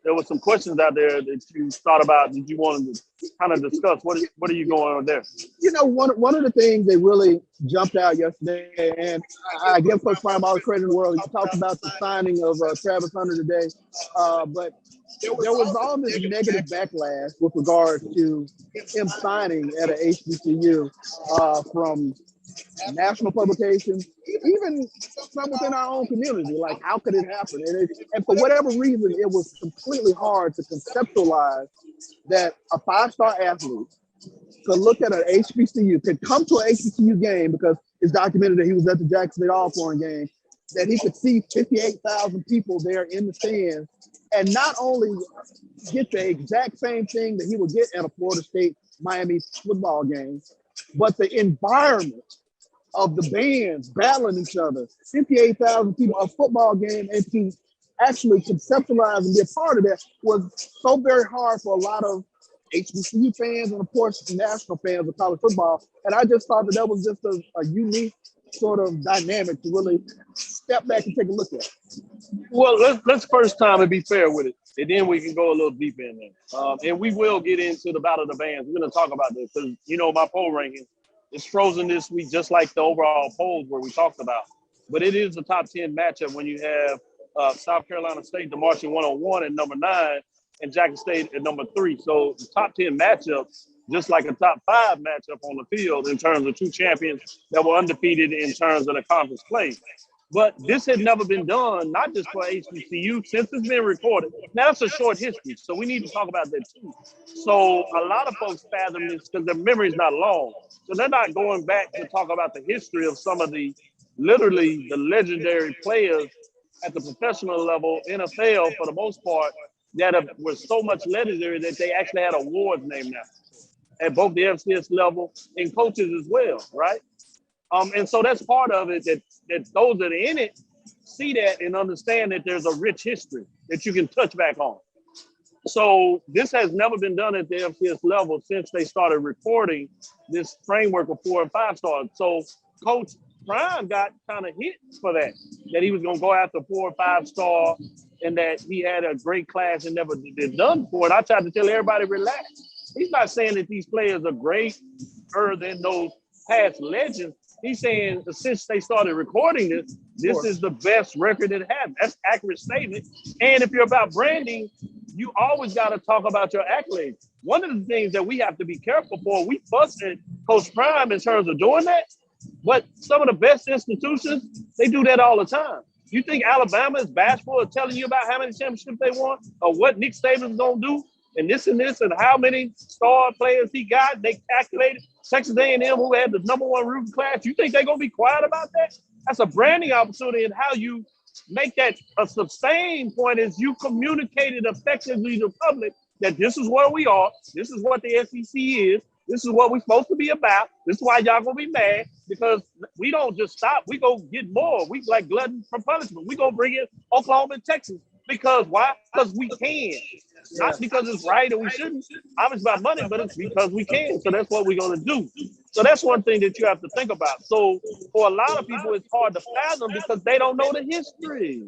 there were some questions out there that you thought about that you wanted to kind of discuss. What are you going on there? You know, one of the things that really jumped out yesterday, and I give Coach Prime all the credit in the world. He talked about the signing of Travis Hunter today, but there was all this negative backlash with regard to him signing at an HBCU from national publications, even some within our own community. Like, how could it happen? And for whatever reason, it was completely hard to conceptualize that a five-star athlete could look at an HBCU, could come to an HBCU game because it's documented that he was at the Jackson State All-Foreign game, that he could see 58,000 people there in the stands and not only get the exact same thing that he would get at a Florida State Miami football game, but the environment of the bands battling each other, 58,000 people, a football game, and to actually conceptualize and be a part of that was so very hard for a lot of HBCU fans and, of course, national fans of college football. And I just thought that was just a unique sort of dynamic to really step back and take a look at. Well, let's first time and be fair with it, and then we can go a little deeper in there. And we will get into the battle of the bands. We're going to talk about this because, you know, my poll ranking is frozen this week, just like the overall polls where we talked about. But it is the top 10 matchup when you have South Carolina State, the marching 101 at number 9, and Jackson State at number 3. So the top 10 matchups, just like a top 5 matchup on the field in terms of two champions that were undefeated in terms of the conference play. But this had never been done, not just for HBCU, since it's been recorded. Now, that's a short history, so we need to talk about that too. So a lot of folks fathom this because their memory is not long. So they're not going back to talk about the history of some of literally the legendary players at the professional level, NFL for the most part, that were so much legendary that they actually had awards named after at both the FCS level and coaches as well, right? And so that's part of it, that those that are in it see that and understand that there's a rich history that you can touch back on. So this has never been done at the FCS level since they started recording this framework of 4 and 5 stars. So Coach Prime got kind of hit for that he was going to go after 4 and 5 star and that he had a great class and never been done before. And I tried to tell everybody, relax. He's not saying that these players are greater than those past legends. He's saying since they started recording this is the best record it has. That's an accurate statement. And if you're about branding, you always got to talk about your accolades. One of the things that we have to be careful for, we fuss at Coach Prime in terms of doing that, but some of the best institutions, they do that all the time. You think Alabama is bashful at telling you about how many championships they won or what Nick Saban's going to do and this and how many star players he got? They calculated. Texas A&M, who had the number 1 recruiting class, you think they're going to be quiet about that? That's a branding opportunity, and how you make that a sustained point is you communicated effectively to the public that this is where we are, this is what the SEC is, this is what we're supposed to be about, this is why y'all going to be mad, because we don't just stop, we go get more. We like glutton for punishment. We going to bring in Oklahoma and Texas. Because why? Because we can. Not because it's right or we shouldn't. Obviously about money, but it's because we can. So that's what we're going to do. So that's one thing that you have to think about. So for a lot of people, it's hard to fathom because they don't know the history.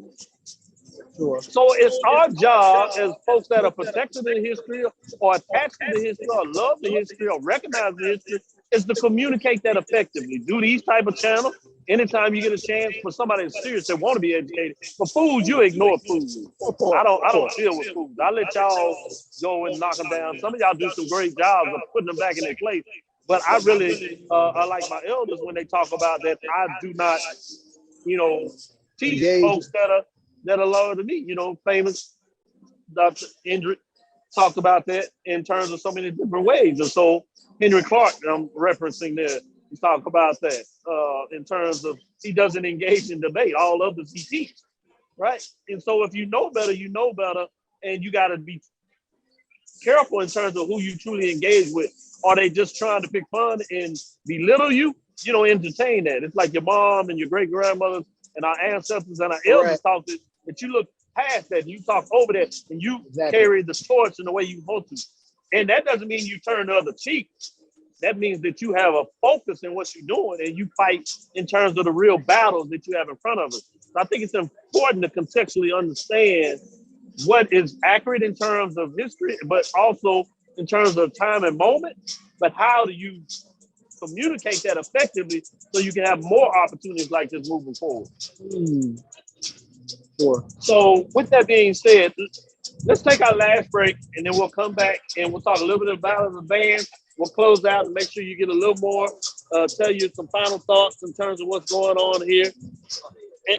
Sure. So it's our job as folks that are protected in history or attached to the history or love the history or recognize the history is to communicate that effectively. Do these type of channels. Anytime you get a chance for somebody that's serious that want to be educated. For fools, you ignore fools. I don't deal with fools. I let y'all go and knock them down. Some of y'all do some great jobs of putting them back in their place. But I really, I like my elders when they talk about that. I do not, teach folks that are lower than me. Famous Dr. Hendrick talked about that in terms of so many different ways. And so Henry Clark, I'm referencing there, he talked about that in terms of he doesn't engage in debate. All others he teaches, right? And so if you know better, you know better. and you got to be careful in terms of who you truly engage with. Are they just trying to pick fun and belittle you? You don't entertain that. It's like your mom and your great grandmothers and our ancestors and our elders talk to, but you look past that and you talk over that and you carry the torch in the way you're supposed to. And that doesn't mean you turn the other cheek. That means that you have a focus in what you're doing and you fight in terms of the real battles that you have in front of us. So I think it's important to contextually understand what is accurate in terms of history, but also in terms of time and moment. But how do you communicate that effectively so you can have more opportunities like this moving forward? Sure. So with that being said, let's take our last break and then we'll come back and we'll talk a little bit about the band. We'll close out and make sure you get a little more, tell you some final thoughts in terms of what's going on here.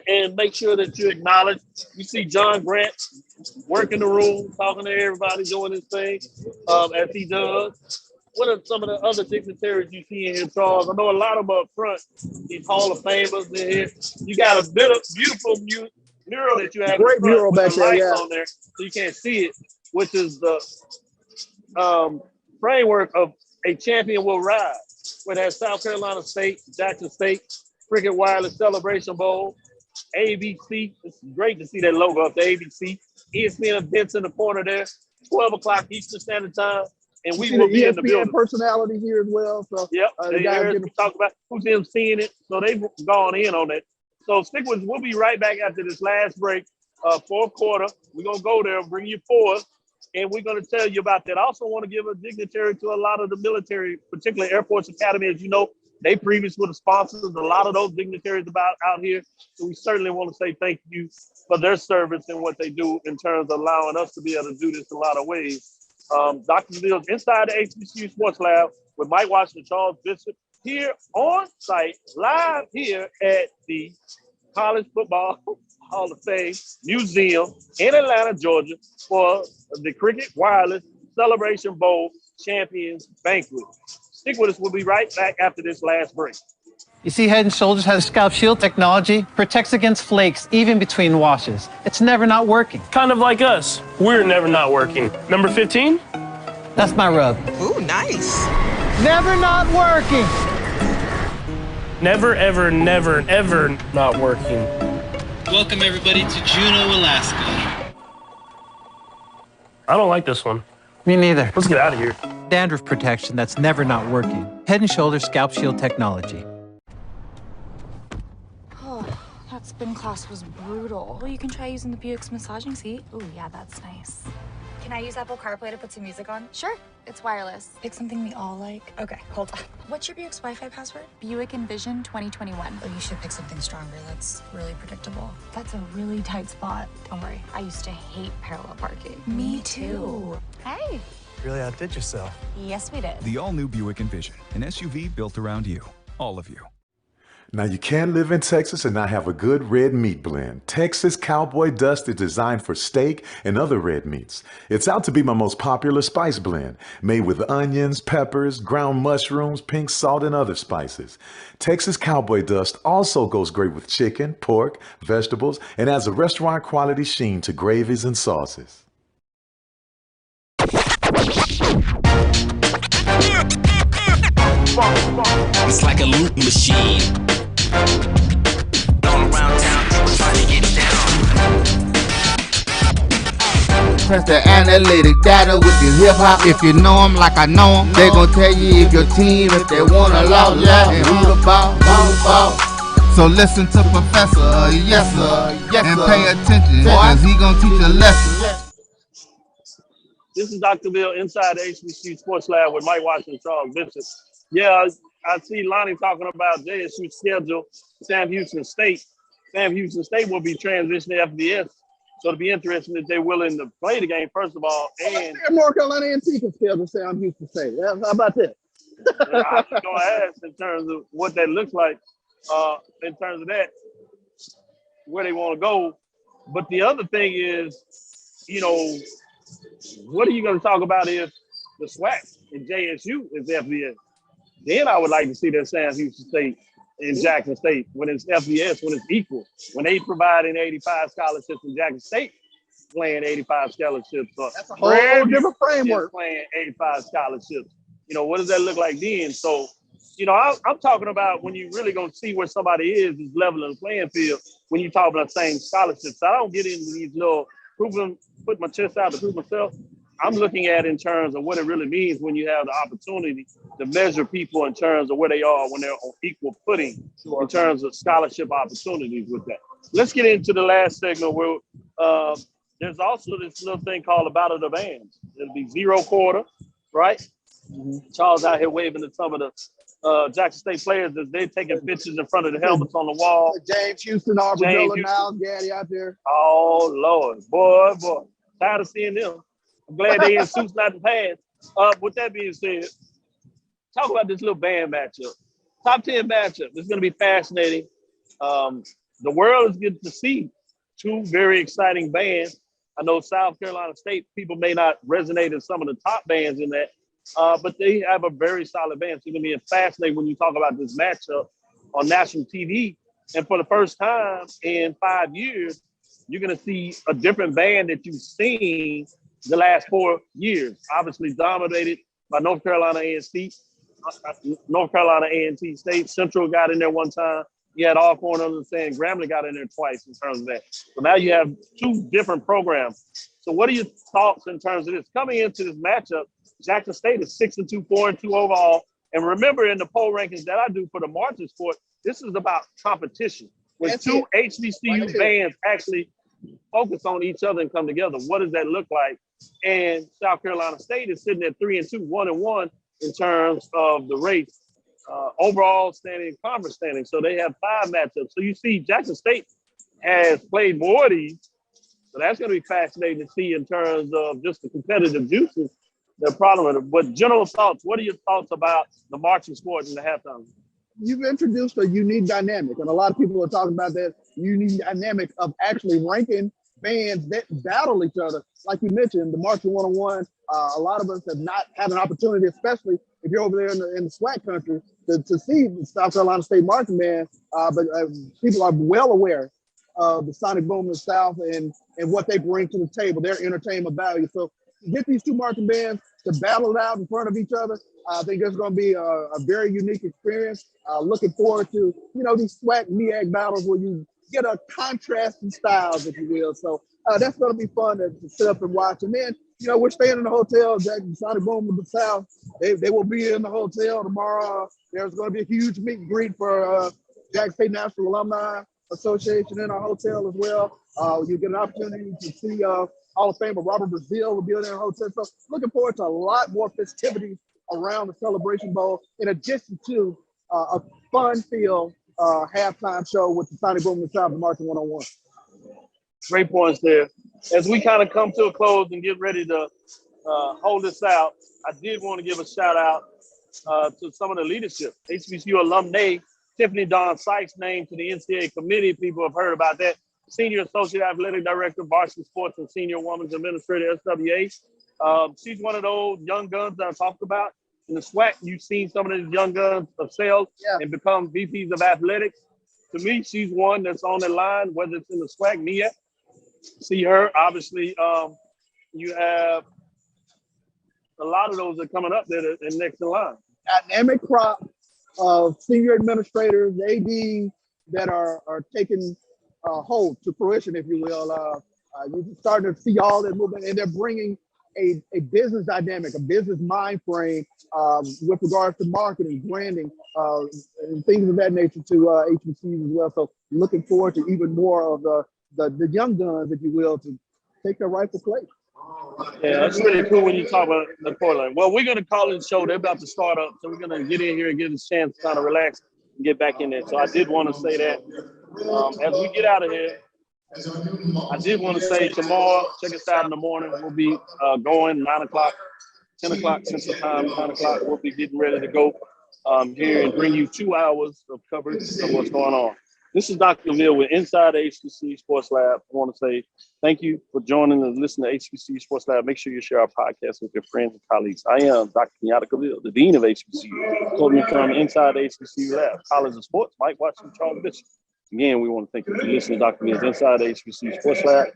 And make sure that you acknowledge, you see John Grant working the room, talking to everybody, doing his thing as he does. What are some of the other dignitaries you see in here, Charles? I know a lot of them up front, these Hall of Famers in here. You got a beautiful mural that you have Great in front mural with back the there, lights on there, so you can't see it, which is the framework of A Champion Will Rise, where it has South Carolina State, Jackson State, Cricket Wireless Celebration Bowl, ABC. It's great to see that logo up there, ABC. ESPN events in the corner there, 12 o'clock Eastern Standard Time, and we will be in the building. Personality here as well. So yep, the guys we talk about who's them seeing it, so they've gone in on it. So stick with us. We'll be right back after this last break, fourth quarter. We're gonna go there and bring you forward, and we're gonna tell you about that. I also want to give a dignitary to a lot of the military, particularly Air Force Academy. As you know, they previously were the sponsors of a lot of those dignitaries out here. So we certainly want to say thank you for their service and what they do in terms of allowing us to be able to do this in a lot of ways. Dr. Seville's inside the HBCU Sports Lab with Mike Washington, Charles Bishop, here on site, live here at the College Football Hall of Fame Museum in Atlanta, Georgia, for the Cricket Wireless Celebration Bowl Champions Banquet. Stick with us. We'll be right back after this last break. You see, Head & Shoulders has scalp shield technology, protects against flakes even between washes. It's never not working. Kind of like us. We're never not working. Number 15? That's my rub. Ooh, nice. Never not working. Never, ever, never, ever not working. Welcome everybody to Juneau, Alaska. I don't like this one. Me neither. Let's get out of here. Dandruff protection that's never not working. Head & Shoulders scalp shield technology. Oh, that spin class was brutal. Well, you can try using the Buick's massaging seat. Ooh, yeah, that's nice. Can I use Apple CarPlay to put some music on? Sure, it's wireless. Pick something we all like. Okay, hold on. What's your Buick's Wi-Fi password? Buick Envision 2021. Oh, you should pick something stronger. That's really predictable. That's a really tight spot. Don't worry, I used to hate parallel parking. Me too. Hey. Really outdid yourself. Yes, we did. The all-new Buick Envision, an SUV built around you, all of you. Now, you can't live in Texas and not have a good red meat blend. Texas Cowboy Dust is designed for steak and other red meats. It's out to be my most popular spice blend, made with onions, peppers, ground mushrooms, pink salt, and other spices. Texas Cowboy Dust also goes great with chicken, pork, vegetables, and adds a restaurant-quality sheen to gravies and sauces. It's like a loop machine. All around town, people trying to get down. Press the analytic data with your hip hop. If you know them like I know them, they gon' tell you if your team, if they wanna lose, yeah, and who the ball. So listen to Professor, yes sir, and pay attention, cause he gon' teach a lesson. This is Dr. Bill inside the HBCU Sports Lab with Mike Washington, Charles Bishop. Yeah, I see Lonnie talking about JSU schedule, Sam Houston State. Sam Houston State will be transitioning to FBS. So it'll be interesting if they're willing to play the game, first of all. And North Carolina A&T can schedule Sam Houston State. How about that? I was going to ask in terms of what that looks like, in terms of that, where they want to go. But the other thing is, you know, what are you going to talk about if the SWAC and JSU is FBS? Then I would like to see that Sam Houston State and Jackson State when it's FBS, when it's equal. When they provide an 85 scholarships in Jackson State, playing 85 scholarships. That's a whole different framework. Playing 85 scholarships. You know, what does that look like then? So, you know, I'm talking about when you really gonna see where somebody is leveling the playing field when you talk about same scholarships. I don't get into these little put my chest out to prove myself. I'm looking at in terms of what it really means when you have the opportunity to measure people in terms of where they are when they're on equal footing in terms of scholarship opportunities with that. Let's get into the last segment where there's also this little thing called the Battle of the Bands. It'll be 0 quarter, right? Charles out here waving to some of the Jackson State players as they're taking pictures in front of the helmets on the wall. James Houston, Arbogella, now Gaddy out there. Oh, Lord. Boy. Tired of seeing them. I'm glad they in suits, not in pants. With that being said, talk about this little band matchup. Top 10 matchup. It's going to be fascinating. The world is getting to see two very exciting bands. I know South Carolina State people may not resonate in some of the top bands in that, but they have a very solid band. So it's going to be fascinating when you talk about this matchup on national TV. And for the first time in 5 years, you're going to see a different band that you've seen the last 4 years. Obviously dominated by North Carolina A&T State. Central got in there one time. You had Alcorn understand Grambling got in there twice in terms of that. So now you have two different programs. So what are your thoughts in terms of this? Coming into this matchup, Jackson State is 6-2, 4-2 overall. And remember in the poll rankings that I do for the marching sport, this is about competition. When two HBCU bands actually focus on each other and come together, what does that look like? And South Carolina State is sitting at 3-2, 1-1 in terms of the race. Overall standing, conference standing. So they have 5 matchups. So you see Jackson State has played more of these. So that's going to be fascinating to see in terms of just the competitive juices. The problem with it. But general thoughts, what are your thoughts about the marching sport in the halftime? You've introduced a unique dynamic, and a lot of people are talking about that unique dynamic of actually ranking bands that battle each other. Like you mentioned, the Marching 101, a lot of us have not had an opportunity, especially if you're over there in the SWAC country, to see the South Carolina State Marching Band. But people are well aware of the Sonic Boom in the South and what they bring to the table, their entertainment value. So to get these two marching bands to battle it out in front of each other, I think it's going to be a very unique experience. Looking forward to, these SWAC MEAC battles where you get a contrast in styles, if you will. So that's going to be fun to sit up and watch. And then, we're staying in the hotel, Jackson Sonic Boom of the South. They will be in the hotel tomorrow. There's going to be a huge meet and greet for Jackson State National Alumni Association in our hotel as well. You get an opportunity to see Hall of Famer Robert Brazil will be in the hotel. So looking forward to a lot more festivities around the Celebration Bowl, in addition to a fun-filled halftime show with the Sonic Boom in the South, the Marching 101. Great points there. As we kind of come to a close and get ready to hold this out, I did want to give a shout out to some of the leadership. HBCU alumni, Tiffany Dawn Sykes named to the NCAA committee. People have heard about that. Senior Associate Athletic Director, Varsity Sports and Senior Women's Administrator, SWA. She's one of those young guns that I talked about. In the SWAC, you've seen some of these young guns excel and become VPs of athletics. To me, she's one that's on the line, whether it's in the SWAC, Mia. See her, obviously, you have a lot of those that are coming up that are next in line. Dynamic crop of senior administrators, AD that are taking hold to fruition, if you will. You're starting to see all that movement, and they're bringing a business dynamic, a business mind frame with regards to marketing, branding, and things of that nature to HBCUs as well. So looking forward to even more of the young guns, if you will, to take their rightful place. Yeah, that's really cool when you talk about the Portland. Well, we're going to call it a show. They're about to start up, so we're going to get in here and get a chance to kind of relax and get back in there. So I did want to say that as we get out of here, I did want to say tomorrow, check us out in the morning. We'll be going 9 o'clock, 10 o'clock Central Time, 9 o'clock. We'll be getting ready to go here and bring you 2 hours of coverage of what's going on. This is Dr. Ville with Inside the HBCU Sports Lab. I want to say thank you for joining and listening to HBCU Sports Lab. Make sure you share our podcast with your friends and colleagues. I am Dr. Kenyatta Ville, the Dean of HBCU. Quoting from Inside the HBCU Lab, College of Sports, Mike Watson, Charles Bishop. Again, we want to thank you for listening to Dr. Ville's Inside the HBCU Sports Lab.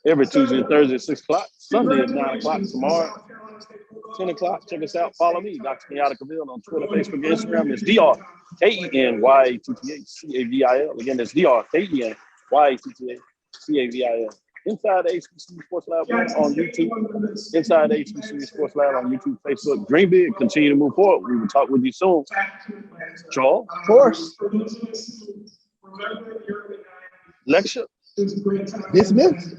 every Tuesday and Thursday at 6 o'clock, Sunday at 9 o'clock, tomorrow 10 o'clock. Check us out. Follow me, Dr. Kenyatta Cavill, on Twitter, Facebook, and Instagram. It's DRKENYATTACAVIL. Again, that's DRKENYATTACAVIL. Inside the HBCU Sports Lab on YouTube. Inside the HBCU Sports Lab on YouTube, Facebook. Dream big. Continue to move forward. We will talk with you soon. Charles, Of course. lecture Dismissed.